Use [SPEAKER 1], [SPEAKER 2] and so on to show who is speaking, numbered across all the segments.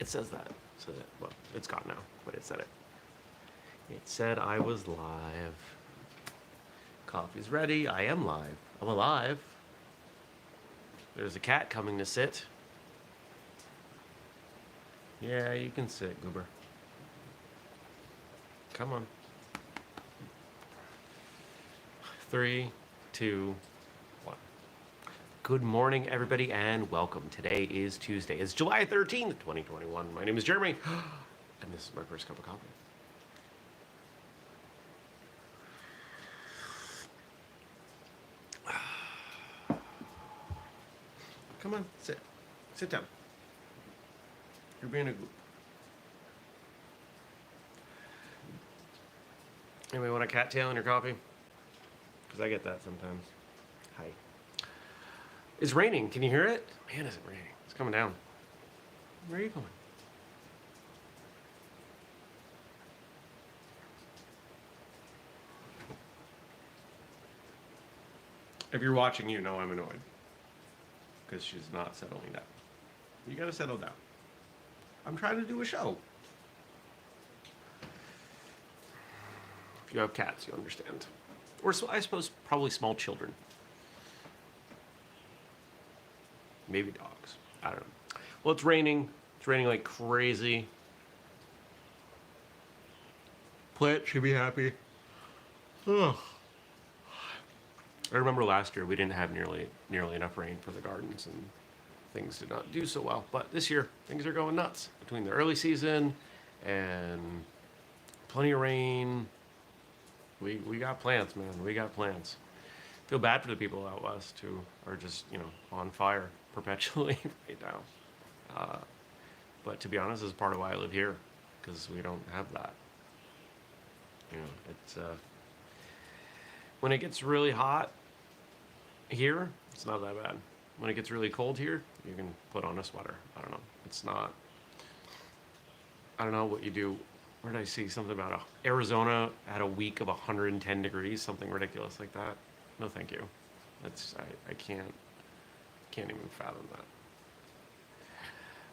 [SPEAKER 1] It says that. So that, well, it's gone now, but it said it. It said I was live. Coffee's ready. I am live. I'm alive. There's a cat coming to sit. Yeah, you can sit, Goober. Come on. 3, 2, 1. Good morning, everybody, and welcome. Today is Tuesday. It's July 13th, 2021. My name is Jeremy, and this is my first cup of coffee. Come on, sit. Sit down. You're being a goof. Anybody want a cattail in your coffee? Because I get that sometimes. Hi. It's raining. Can you hear it? Man, is it raining. It's coming down. Where are you going? If you're watching, you know I'm annoyed. Because she's not settling down. You gotta settle down. I'm trying to do a show. If you have cats, you understand. Or I suppose probably small children. Maybe dogs. I don't know. Well, it's raining. It's raining like crazy. Plant should be happy. Ugh. I remember last year we didn't have nearly enough rain for the gardens, and things did not do so well. But this year things are going nuts between the early season and plenty of rain. We got plants, man. We got plants. Feel bad for the people out west who are just on fire perpetually right now. But to be honest, this is part of why I live here, because we don't have that. It's when it gets really hot here, it's not that bad. When it gets really cold here, you can put on a sweater. I don't know. It's not. I don't know what you do. Where did I see something about Arizona had a week of 110 degrees, something ridiculous like that? No, thank you. I can't even fathom that.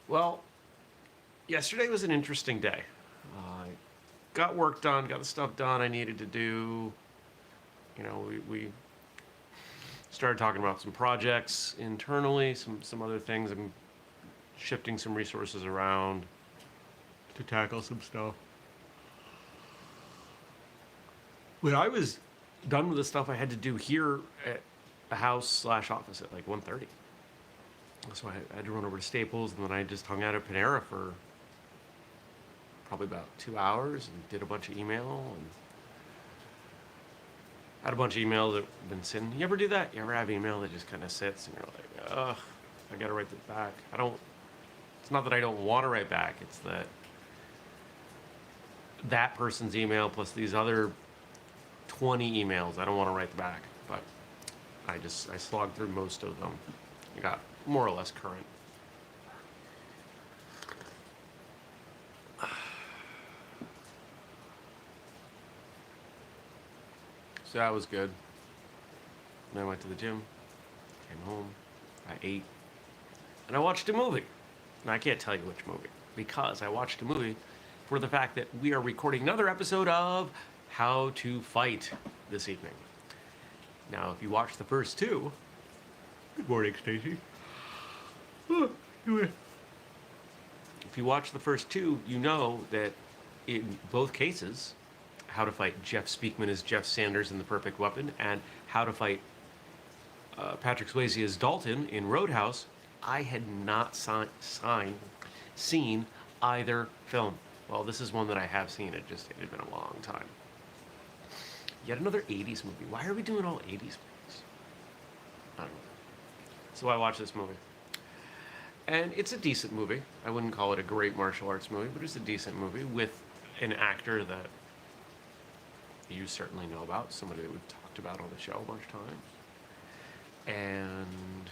[SPEAKER 1] Well, yesterday was an interesting day. I got work done, got the stuff done I needed to do. We started talking about some projects internally, some other things. I'm shifting some resources around to tackle some stuff. When I was done with the stuff I had to do here at the house/office at like 1:30. So I had to run over to Staples, and then I just hung out at Panera for probably about 2 hours and did a bunch of email and had a bunch of emails that have been sitting. You ever do that? You ever have email that just kind of sits and you're like, ugh, I gotta write this back. It's not that I don't want to write back, it's that person's email plus these other 20 emails I don't want to write back, but I slogged through most of them. I got more or less current. So that was good. Then I went to the gym, came home, I ate, and I watched a movie. And I can't tell you which movie, because I watched a movie for the fact that we are recording another episode of How to Fight this evening. Now, if you watch the first two, good morning, Stacy. If you watch the first two, you know that in both cases, How to Fight Jeff Speakman as Jeff Sanders in The Perfect Weapon, and How to Fight Patrick Swayze as Dalton in Roadhouse, I had not seen either film. Well, this is one that I have seen. It had been a long time. Yet another 80s movie. Why are we doing all 80s movies? I don't know. So I watched this movie. And it's a decent movie. I wouldn't call it a great martial arts movie, but it's a decent movie with an actor that you certainly know about, somebody that we've talked about on the show a bunch of times. And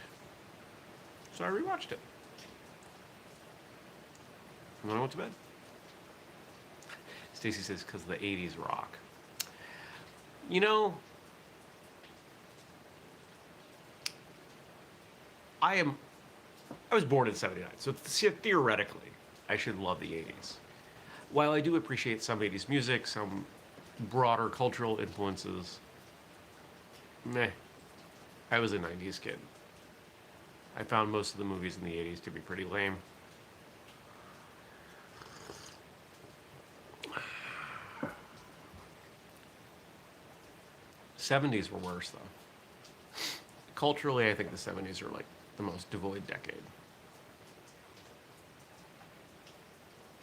[SPEAKER 1] so I rewatched it. And then I went to bed. Stacy says, because the 80s rock. I was born in '79, so theoretically, I should love the 80s. While I do appreciate some 80s music, some broader cultural influences, meh. I was a 90s kid. I found most of the movies in the 80s to be pretty lame. '70s were worse, though. Culturally, I think the '70s are like the most devoid decade.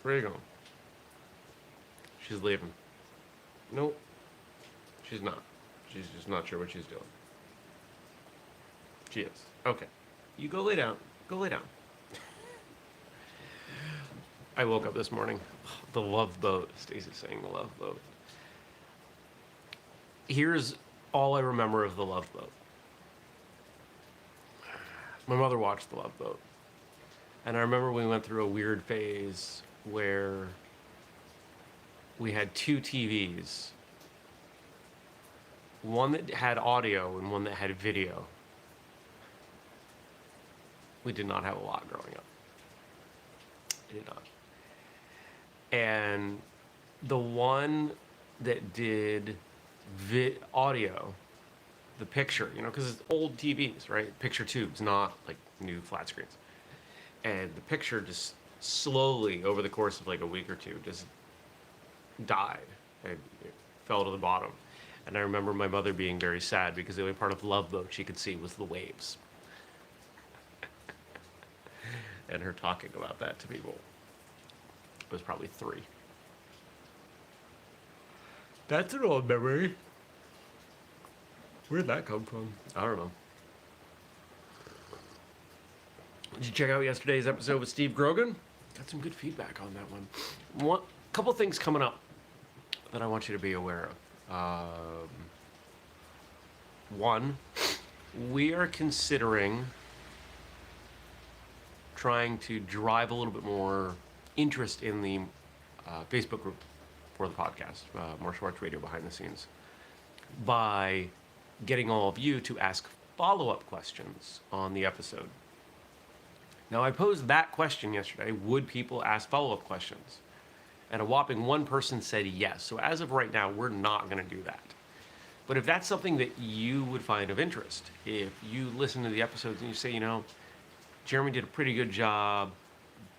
[SPEAKER 1] Where are you going? She's leaving. Nope. She's not. She's just not sure what she's doing. She is. Okay. You go lay down. Go lay down. I woke up this morning. The Love Boat. Stacey's saying the Love Boat. Here's all I remember of the Love Boat. My mother watched the Love Boat. And I remember we went through a weird phase where we had two TVs. One that had audio and one that had video. We did not have a lot growing up. I did not. And the one that did audio, the picture, because it's old TVs, right? Picture tubes, not like new flat screens. And the picture just slowly, over the course of like a week or two, just died and it fell to the bottom. And I remember my mother being very sad because the only part of Love Boat she could see was the waves. And her talking about that to people. It was probably 3. That's an old memory. Where'd that come from? I don't know. Did you check out yesterday's episode with Steve Grogan? Got some good feedback on that one. Couple things coming up that I want you to be aware of. One, we are considering trying to drive a little bit more interest in the Facebook group for the podcast, Martial Arts Radio Behind the Scenes, by getting all of you to ask follow-up questions on the episode. Now, I posed that question yesterday. Would people ask follow-up questions? And a whopping 1 person said yes. So as of right now, we're not going to do that. But if that's something that you would find of interest, if you listen to the episodes and you say, Jeremy did a pretty good job,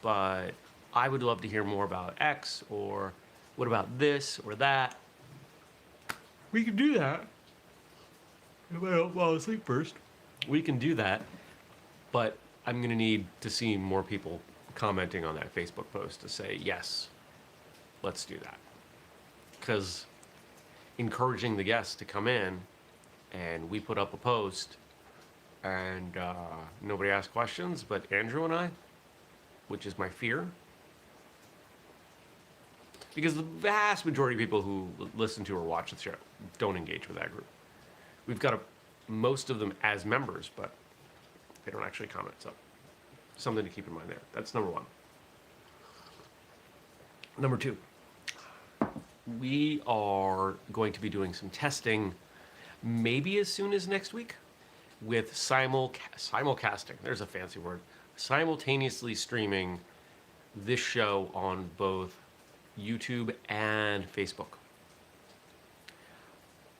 [SPEAKER 1] but I would love to hear more about X, or what about this or that, we can do that. Well, I'll sleep first. We can do that, but I'm going to need to see more people commenting on that Facebook post to say, yes, let's do that. Because encouraging the guests to come in, and we put up a post, and nobody asked questions, but Andrew and I, which is my fear, because the vast majority of people who listen to or watch the show don't engage with that group. We've got most of them as members, but they don't actually comment, so something to keep in mind there. That's number 1. Number 2, we are going to be doing some testing, maybe as soon as next week, with simulcasting. There's a fancy word. Simultaneously streaming this show on both YouTube and Facebook.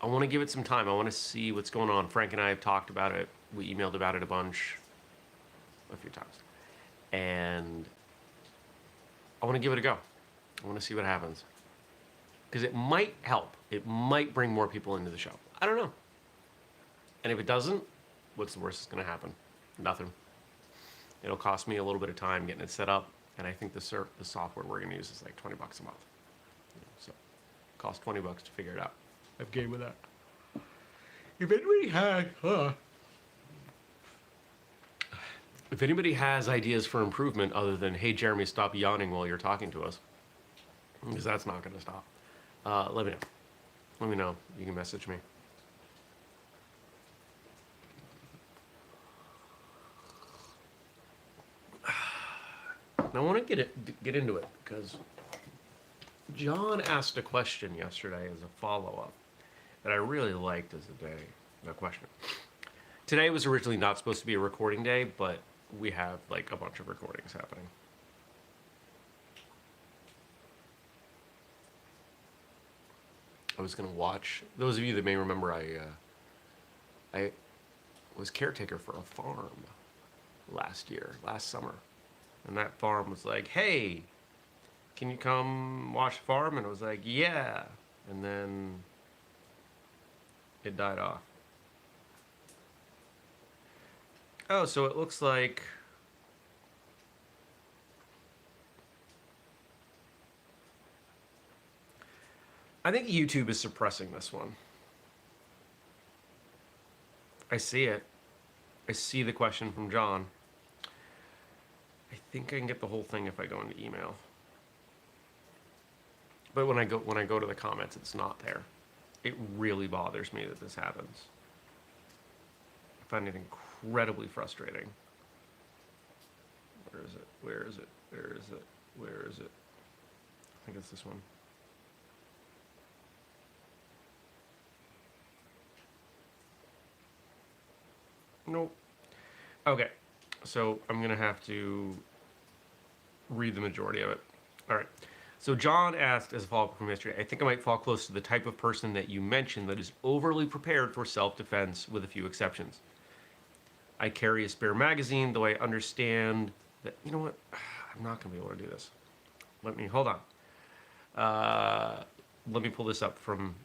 [SPEAKER 1] I want to give it some time. I want to see what's going on. Frank and I have talked about it. We emailed about it a few times. And I want to give it a go. I want to see what happens. Because it might help. It might bring more people into the show. I don't know. And if it doesn't, what's the worst that's going to happen? Nothing. It'll cost me a little bit of time getting it set up. And I think the software we're going to use is like $20 a month. So it costs $20 to figure it out. I've game with that. If anybody has ideas for improvement other than, hey, Jeremy, stop yawning while you're talking to us, because that's not going to stop, let me know. Let me know. You can message me. And I want to get into it because John asked a question yesterday as a follow-up that I really liked as a question. Today was originally not supposed to be a recording day, but we have like a bunch of recordings happening. I was going to watch. Those of you that may remember, I was caretaker for a farm last summer. And that farm was like, hey, can you come watch the farm? And I was like, yeah. And then it died off. Oh, so it looks like I think YouTube is suppressing this one. I see it. I see the question from John. I think I can get the whole thing if I go into email. But when I go to the comments, it's not there. It really bothers me that this happens. I find it incredibly frustrating. Where is it? Where is it? Where is it? Where is it? I think it's this one. Nope. Okay, so I'm going to have to read the majority of it. All right. So John asked as a follow-up from yesterday, I think I might fall close to the type of person that you mentioned that is overly prepared for self-defense with a few exceptions. I carry a spare magazine, though I understand that, you know what? I'm not going to be able to do this. Hold on. Let me pull this up from,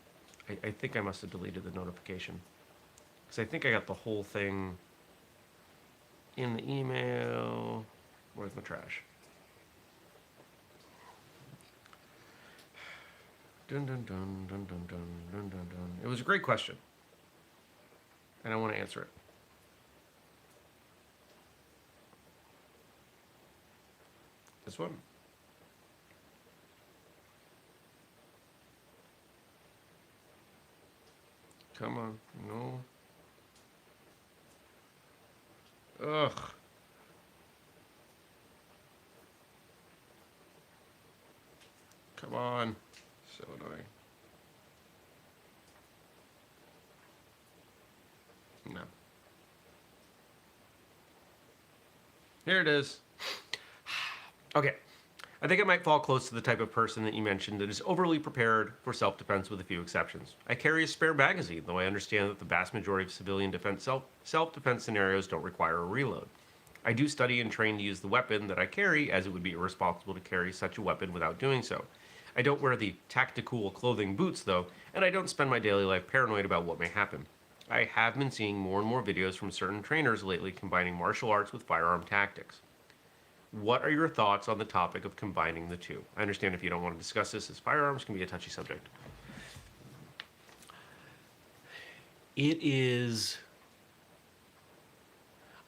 [SPEAKER 1] I think I must have deleted the notification. Because I think I got the whole thing in the email. Where's my trash? Dun dun dun dun dun dun dun dun dun. It was a great question, and I want to answer it. This one. Come on, no. Ugh. Come on. So annoying. No. Here it is. Okay. I think I might fall close to the type of person that you mentioned that is overly prepared for self-defense with a few exceptions. I carry a spare magazine, though I understand that the vast majority of civilian defense self-defense scenarios don't require a reload. I do study and train to use the weapon that I carry, as it would be irresponsible to carry such a weapon without doing so. I don't wear the tactical clothing boots, though, and I don't spend my daily life paranoid about what may happen. I have been seeing more and more videos from certain trainers lately combining martial arts with firearm tactics. What are your thoughts on the topic of combining the two? I understand if you don't want to discuss this, as firearms can be a touchy subject. It is...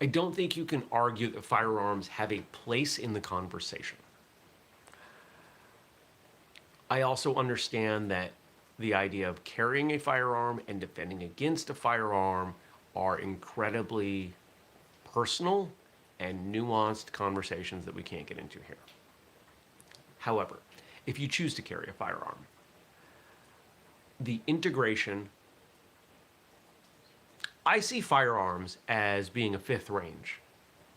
[SPEAKER 1] I don't think you can argue that firearms have a place in the conversation. I also understand that the idea of carrying a firearm and defending against a firearm are incredibly personal and nuanced conversations that we can't get into here. However, if you choose to carry a firearm, the integration, I see firearms as being a fifth range,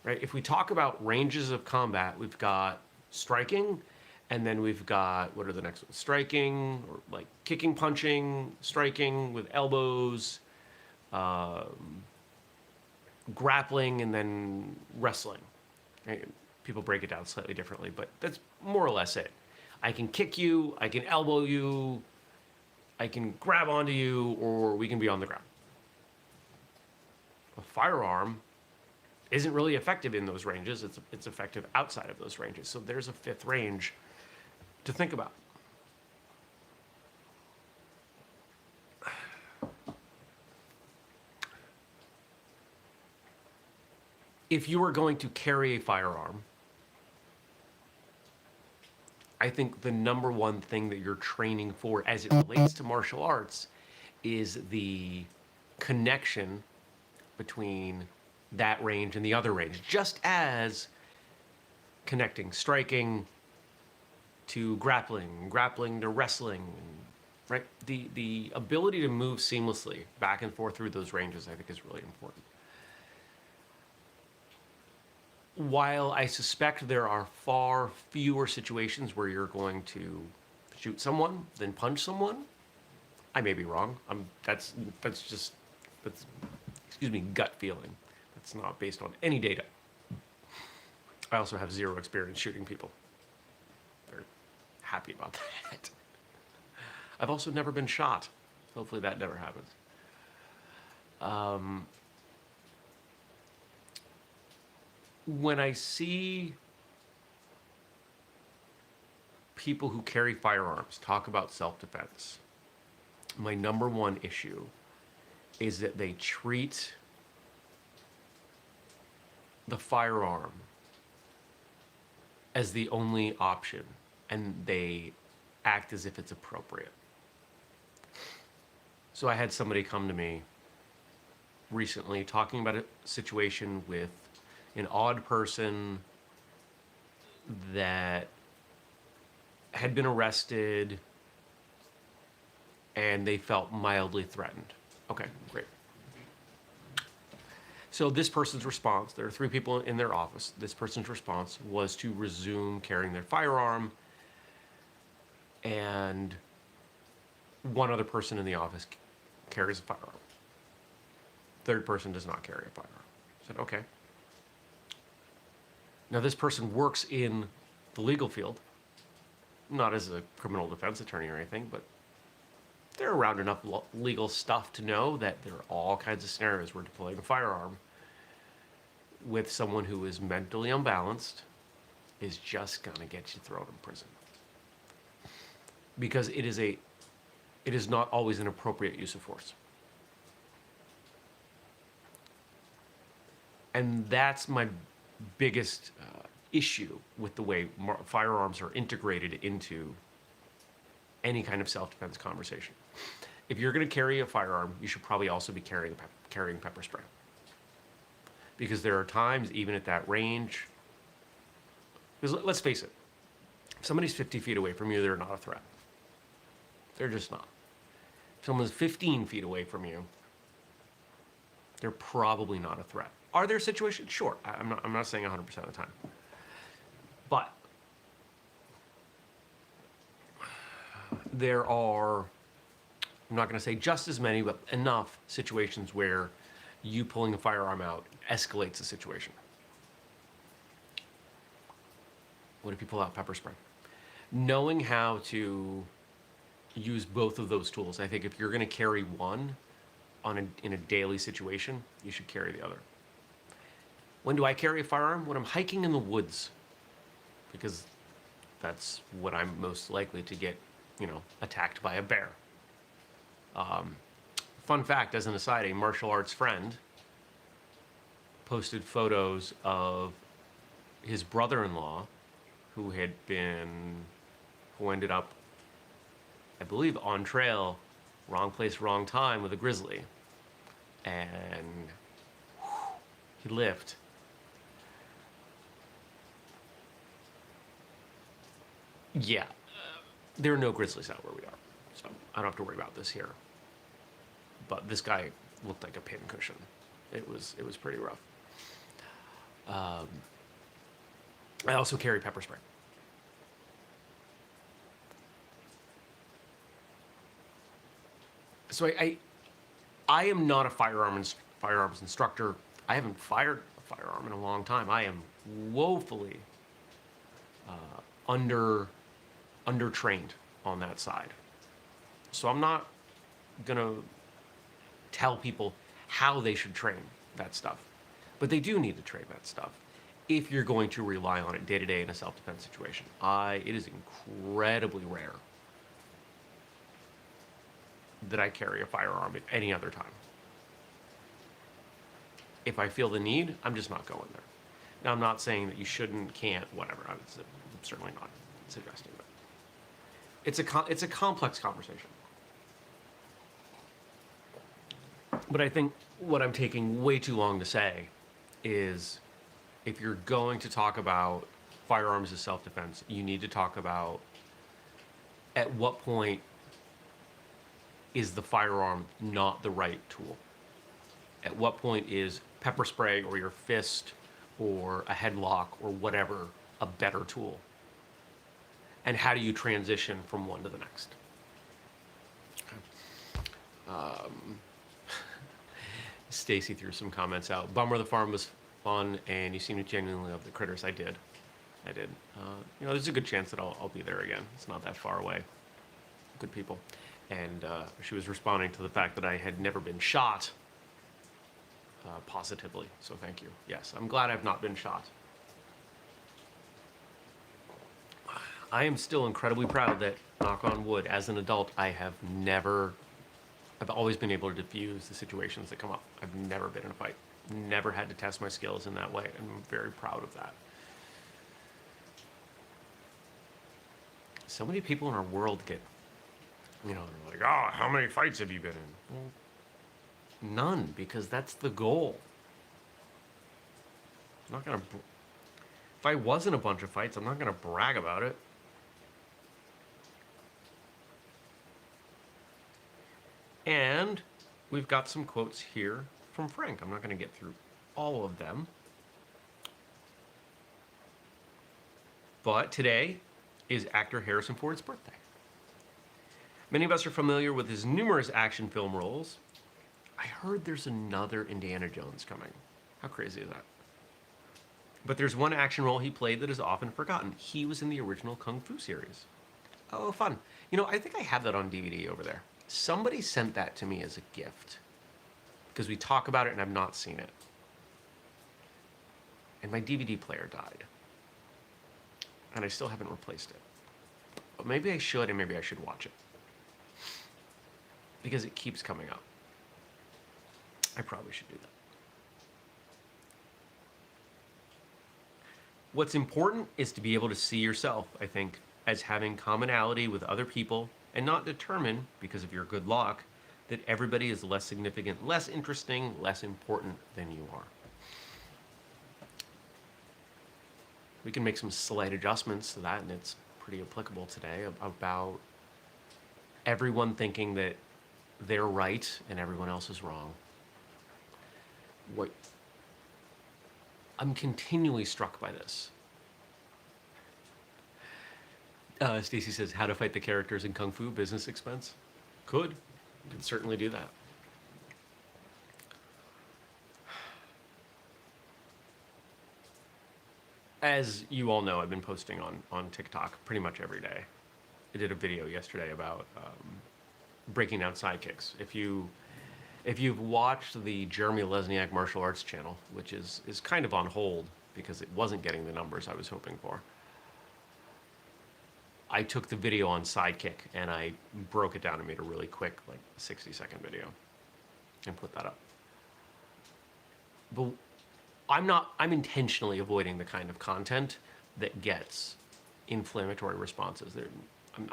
[SPEAKER 1] right? If we talk about ranges of combat, we've got striking, and then we've got, what are the next ones? Striking, or like kicking, punching, striking with elbows, grappling, and then wrestling. Right? People break it down slightly differently, but that's more or less it. I can kick you, I can elbow you, I can grab onto you, or we can be on the ground. A firearm isn't really effective in those ranges. It's effective outside of those ranges. So there's a fifth range to think about. If you are going to carry a firearm, I think the number one thing that you're training for as it relates to martial arts is the connection between that range and the other range, just as connecting striking to grappling to wrestling, right? The ability to move seamlessly back and forth through those ranges, I think, is really important. While I suspect there are far fewer situations where you're going to shoot someone than punch someone, I may be wrong. That's just that's excuse me, gut feeling. That's not based on any data. I also have zero experience shooting people. Very happy about that. I've also never been shot. Hopefully that never happens. When I see people who carry firearms talk about self-defense, my number one issue is that they treat the firearm as the only option, and they act as if it's appropriate. So I had somebody come to me recently talking about a situation with an odd person that had been arrested and they felt mildly threatened. Okay, great. So this person's response, there are 3 people in their office, this person's response was to resume carrying their firearm, and one other person in the office carries a firearm. Third person does not carry a firearm. I said, okay. Now this person works in the legal field, not as a criminal defense attorney or anything, but they're around enough legal stuff to know that there are all kinds of scenarios where deploying a firearm with someone who is mentally unbalanced is just gonna get you thrown in prison. Because it is not always an appropriate use of force. And that's my biggest issue with the way firearms are integrated into any kind of self-defense conversation. If you're going to carry a firearm, you should probably also be carrying pepper spray. Because there are times, even at that range, because let's face it, if somebody's 50 feet away from you, they're not a threat. They're just not. If someone's 15 feet away from you, they're probably not a threat. Are there situations? Sure. I'm not saying 100% of the time. But there are, I'm not going to say just as many, but enough situations where you pulling a firearm out escalates the situation. What if you pull out pepper spray? Knowing how to use both of those tools, I think if you're going to carry one in a daily situation, you should carry the other. When do I carry a firearm? When I'm hiking in the woods, because that's when I'm most likely to get, attacked by a bear. Fun fact, as an aside, a martial arts friend posted photos of his brother-in-law who ended up, I believe, on trail, wrong place, wrong time with a grizzly. And he lived. Yeah, there are no grizzlies out where we are, so I don't have to worry about this here. But this guy looked like a pincushion. It was pretty rough. I also carry pepper spray. So I am not a firearms instructor. I haven't fired a firearm in a long time. I am woefully undertrained on that side. So I'm not gonna tell people how they should train that stuff. But they do need to train that stuff if you're going to rely on it day to day in a self-defense situation. It is incredibly rare that I carry a firearm at any other time. If I feel the need, I'm just not going there. Now, I'm not saying that you shouldn't, can't, whatever. I'm certainly not suggesting that. It's a complex conversation. But I think what I'm taking way too long to say is, if you're going to talk about firearms as self-defense, you need to talk about at what point is the firearm not the right tool? At what point is pepper spray or your fist or a headlock or whatever a better tool? And how do you transition from one to the next? Okay. Stacy threw some comments out. Bummer the farm was fun, and you seem to genuinely love the critters. I did. There's a good chance that I'll be there again. It's not that far away. Good people. And she was responding to the fact that I had never been shot positively. So thank you. Yes, I'm glad I've not been shot. I am still incredibly proud that, knock on wood, as an adult, I've always been able to diffuse the situations that come up. I've never been in a fight. Never had to test my skills in that way. I'm very proud of that. So many people in our world get, they're like, oh, how many fights have you been in? Well, none, because that's the goal. I'm not gonna. If I was in a bunch of fights, I'm not gonna brag about it. And we've got some quotes here from Frank. I'm not going to get through all of them. But today is actor Harrison Ford's birthday. Many of us are familiar with his numerous action film roles. I heard there's another Indiana Jones coming. How crazy is that? But there's one action role he played that is often forgotten. He was in the original Kung Fu series. Oh, fun. I think I have that on DVD over there. Somebody sent that to me as a gift because we talk about it and I've not seen it. And my DVD player died. And I still haven't replaced it. But maybe I should, and maybe I should watch it. Because it keeps coming up. I probably should do that. What's important is to be able to see yourself, I think, as having commonality with other people and not determine, because of your good luck, that everybody is less significant, less interesting, less important than you are. We can make some slight adjustments to that, and it's pretty applicable today, about everyone thinking that they're right and everyone else is wrong. I'm continually struck by this. Stacy says, how to fight the characters in Kung Fu, business expense? Could certainly do that. As you all know, I've been posting on TikTok pretty much every day. I did a video yesterday about breaking down sidekicks. If you've watched the Jeremy Lesniak martial arts channel, which is kind of on hold because it wasn't getting the numbers I was hoping for, I took the video on sidekick and I broke it down and made a really quick, 60-second video and put that up. But I'm intentionally avoiding the kind of content that gets inflammatory responses.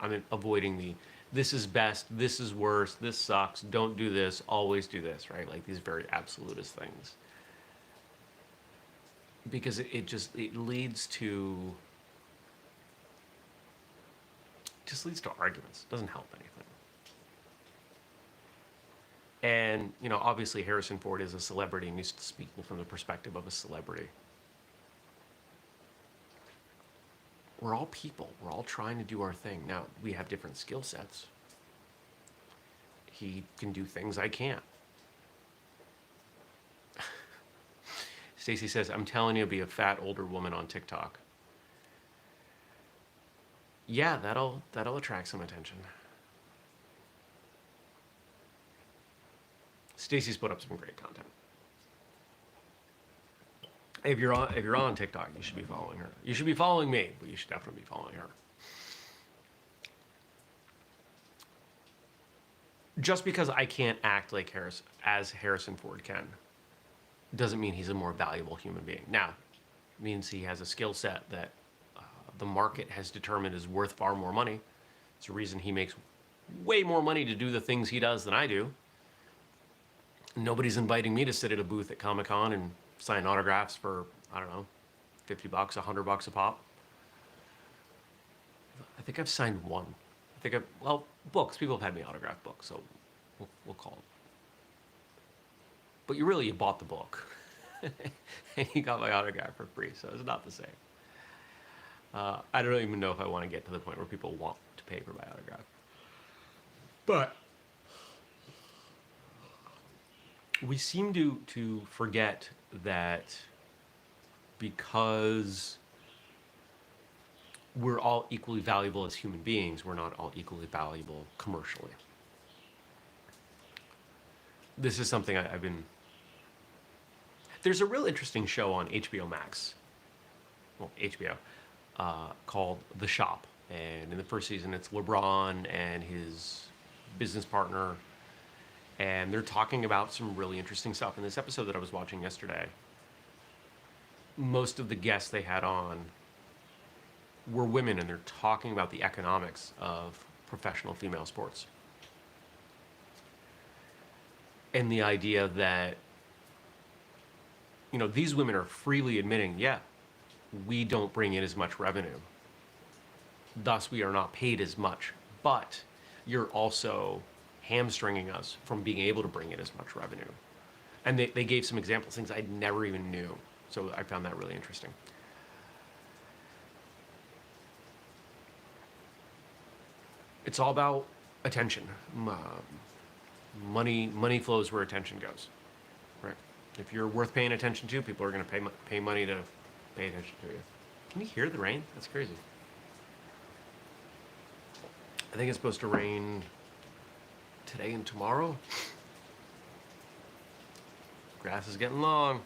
[SPEAKER 1] I'm avoiding this is best, this is worse, this sucks, don't do this, always do this, right? Like these very absolutist things. Because it leads to arguments. It doesn't help anything. And, obviously Harrison Ford is a celebrity and he's speaking from the perspective of a celebrity. We're all people. We're all trying to do our thing. Now, we have different skill sets. He can do things I can't. Stacy says, I'm telling you, be a fat older woman on TikTok. Yeah, that'll attract some attention. Stacy's put up some great content. If you're on TikTok, you should be following her. You should be following me, but you should definitely be following her. Just because I can't act like Harrison Ford can, doesn't mean he's a more valuable human being. Now, it means he has a skill set that the market has determined is worth far more money. It's the reason he makes way more money to do the things he does than I do. Nobody's inviting me to sit at a booth at Comic-Con and sign autographs for, I don't know, $50, $100 a pop. I think I've signed one. Books. People have had me autograph books, so we'll call it. But you bought the book. And you got my autograph for free, so it's not the same. I don't even know if I want to get to the point where people want to pay for my autograph. But we seem to forget that because we're all equally valuable as human beings, we're not all equally valuable commercially. This is something I've been. There's a real interesting show on HBO Max, well, HBO, called The Shop. And in the first season, it's LeBron and his business partner, and they're talking about some really interesting stuff. In this episode that I was watching yesterday, most of the guests they had on were women, and they're talking about the economics of professional female sports. And the idea that, these women are freely admitting, yeah, we don't bring in as much revenue. Thus, we are not paid as much. But you're also hamstringing us from being able to bring in as much revenue. And they gave some examples, things I never even knew. So I found that really interesting. It's all about attention. Money flows where attention goes. Right? If you're worth paying attention to, people are going to pay money to pay attention to you. Can you hear the rain? That's crazy. I think it's supposed to rain today and tomorrow. Grass is getting long.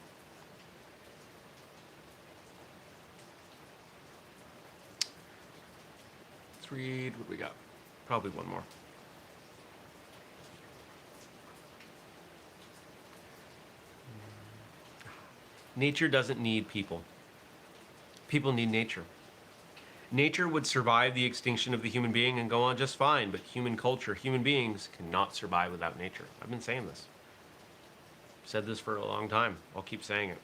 [SPEAKER 1] Let's read what we got. Probably one more. Nature doesn't need people. People need nature. Nature would survive the extinction of the human being and go on just fine, but human culture, human beings cannot survive without nature. I've been saying this. I've said this for a long time. I'll keep saying it.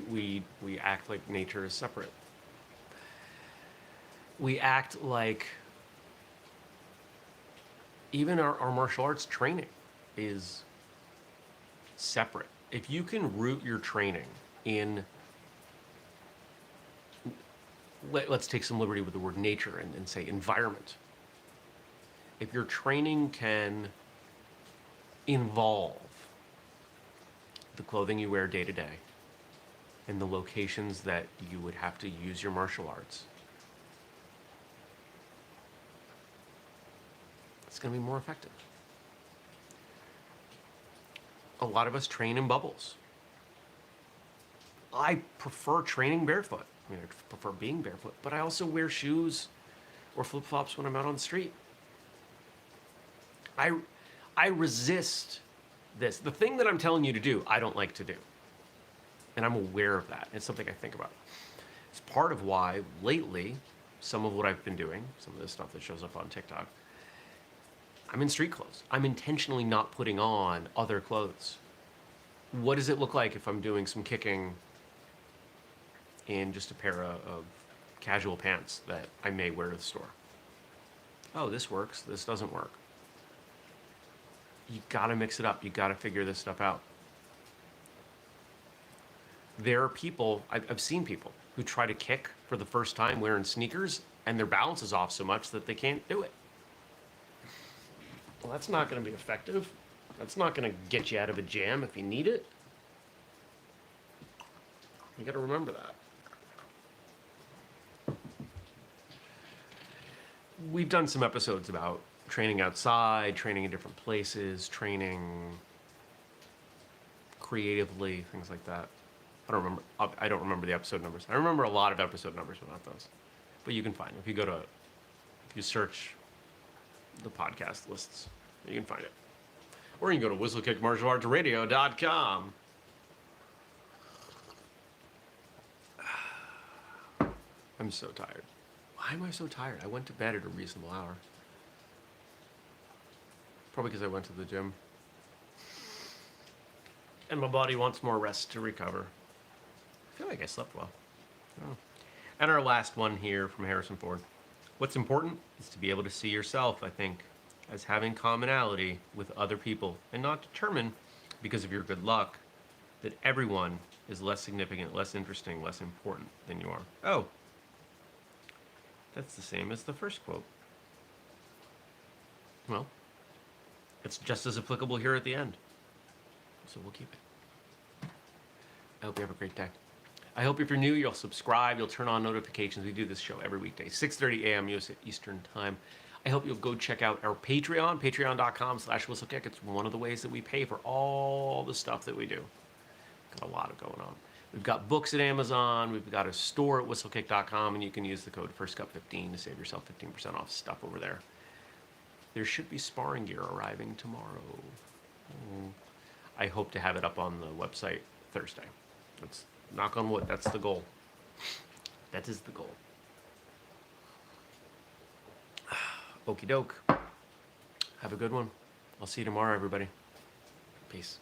[SPEAKER 1] We act like nature is separate. We act like even our martial arts training is separate. If you can root your training in, let's take some liberty with the word nature and say environment. If your training can involve the clothing you wear day to day and the locations that you would have to use your martial arts, it's going to be more effective. A lot of us train in bubbles. I prefer training barefoot. I prefer being barefoot, but I also wear shoes or flip-flops when I'm out on the street. I resist this. The thing that I'm telling you to do, I don't like to do. And I'm aware of that. It's something I think about. It's part of why lately, some of what I've been doing, some of the stuff that shows up on TikTok, I'm in street clothes. I'm intentionally not putting on other clothes. What does it look like if I'm doing some kicking in just a pair of casual pants that I may wear to the store? Oh, this works. This doesn't work. You gotta mix it up. You gotta figure this stuff out. There are people, I've seen people who try to kick for the first time wearing sneakers and their balance is off so much that they can't do it. Well, that's not going to be effective. That's not going to get you out of a jam if you need it. You got to remember that. We've done some episodes about training outside, training in different places, training creatively, things like that. I don't remember the episode numbers. I remember a lot of episode numbers, but not those. But you can find them. If you search the podcast lists, you can find it. Or you can go to whistlekickmartialartsradio.com. I'm so tired. Why am I so tired? I went to bed at a reasonable hour. Probably because I went to the gym. And my body wants more rest to recover. I feel like I slept well. Oh. And our last one here from Harrison Ford. What's important is to be able to see yourself, I think, as having commonality with other people and not determine, because of your good luck, that everyone is less significant, less interesting, less important than you are. Oh, that's the same as the first quote. Well, It's just as applicable here at the end. So we'll keep it. I hope you have a great day. I hope if you're new, you'll subscribe, you'll turn on notifications. We do this show every weekday, 6:30 a.m. US Eastern Time. I hope you'll go check out our Patreon, patreon.com/whistlekick. It's one of the ways that we pay for all the stuff that we do. Got a lot of going on. We've got books at Amazon. We've got a store at whistlekick.com, and you can use the code FIRSTCUP15 to save yourself 15% off stuff over there. There should be sparring gear arriving tomorrow. I hope to have it up on the website Thursday. Let's knock on wood. That's the goal. That is the goal. Okie doke. Have a good one. I'll see you tomorrow, everybody. Peace.